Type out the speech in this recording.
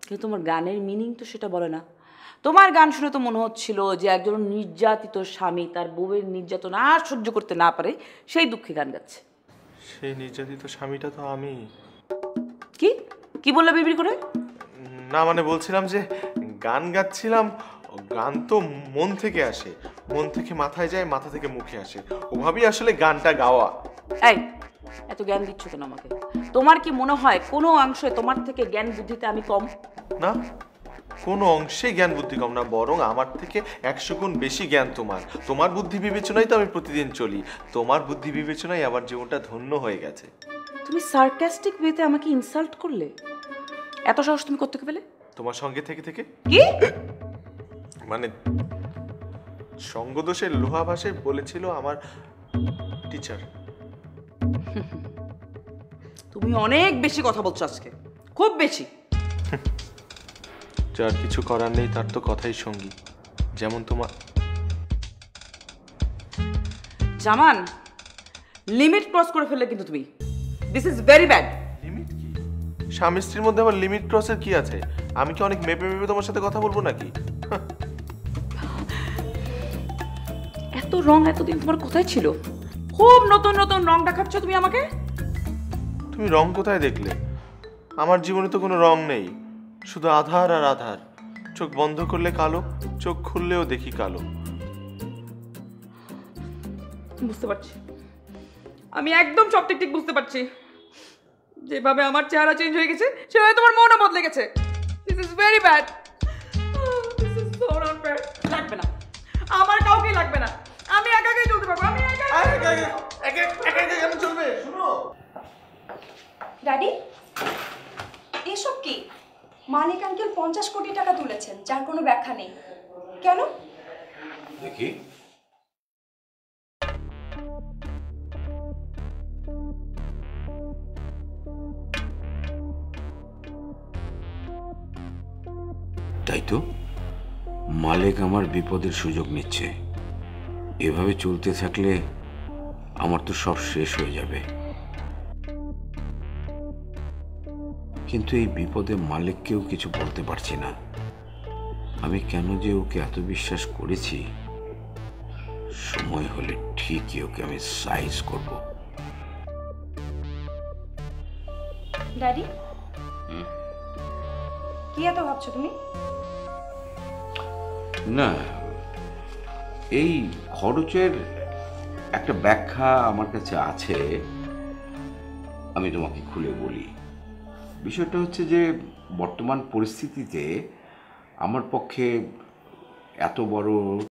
কিন্তু তোমার গানের মিনিং তো সেটা বলে না। তোমার গান শুনে তো মনে হচ্ছিল যে একজন নির্যাতিত স্বামী তার বউয়ের নির্যাতন আর সহ্য করতে না পারে, সেই দুঃখে গান গাচ্ছে। সেই নির্যাতিত স্বামীটা তো আমি। কি কি বললে বিড়বিড় করে? না মানে বলছিলাম যে গান গাচ্ছিলাম, গান তো মন থেকে আসে, মন থেকে মাথায় যায়, মাথা থেকে মুখে আসে, ওভাবেই আসলে গানটা গাওয়া। এই, এত জ্ঞান দিচ্ছ কেন আমাকে? তোমার কি মনে হয় কোনো অংশে তোমার থেকে জ্ঞান বুদ্ধিতে আমি কম? না, কোনো অংশে জ্ঞান বুদ্ধি কম না, বরং আমার থেকে 100 গুণ বেশি জ্ঞান তোমার। তোমার বুদ্ধি বিবেচনায় তো আমি প্রতিদিন চলি, তোমার বুদ্ধি বিবেচনায় আমার জীবনটা ধন্য হয়ে গেছে। তুমি সার্কাস্টিক ওয়েতে আমাকে ইনসাল্ট করলে? এত সাহস তুমি কোত্থেকে পেলে? তোমার সঙ্গে থেকে থেকে কি? মানে সঙ্গদোষের লোহা ভাষে বলেছিল আমার টিচার। তুমি অনেক বেশি কথা বলছো আজকে, খুব বেশি। যার কিছু করার নেই তার তো কথাই সঙ্গী, যেমন তোমার। জামান, লিমিট ক্রস করে ফেললে কিন্তু তুমি। This is very bad. Limit কি? স্বামী স্ত্রীর মধ্যে আবার লিমিট ক্রসের কি আছে? আমি কি অনেক মেপে মেপে তোমার সাথে কথা বলবো নাকি? এত রং এতদিন তোমার কোথায় ছিল? খুব নতুন নতুন রং দেখাচ্ছ তুমি আমাকে। তুমি রং কোথায় দেখলে? আমার জীবনে তো কোনো রং নেই, শুধু আধার আর আধার। চোখ বন্ধ করলে কালো, চোখ খুললেও দেখি কালো। বুঝতে পারছি, আমি একদম সব ঠিক ঠিক বুঝতে পারছি। যেভাবে আমার চেহারা চেঞ্জ হয়ে গেছে সেভাবে তোমার মনও বদলে গেছে। This is very bad. This is so not fair. লাগবে না, আমার কাউকে লাগবে না, আমি একা একাই চলতে পারবো। আমি একা কেমন চলবে? শুনো ড্যাডি, এসব কি? মালিক আঙ্কেল 50 কোটি টাকা তুলেছেন, যার কোনো ব্যাখ্যা নেই। কেন? দেখি। তাই তো, মালিক আমার বিপদের সুযোগ নিচ্ছে। এভাবে চলতে থাকলে আমার তো সব শেষ হয়ে যাবে। কিন্তু এই বিপদে মালিককেও কিছু বলতে পারছি না। আমি কেন যে ওকে এত বিশ্বাস করেছি, সময় হলে ঠিকই ওকে আমি সাইজ করব। ড্যাডি, কি এত ভাবছো তুমি? না, এই খরচের একটা ব্যাখ্যা আমার কাছে আছে, আমি তোমাকে খুলে বলি। বিষয়টা হচ্ছে যে বর্তমান পরিস্থিতিতে আমার পক্ষে এত বড়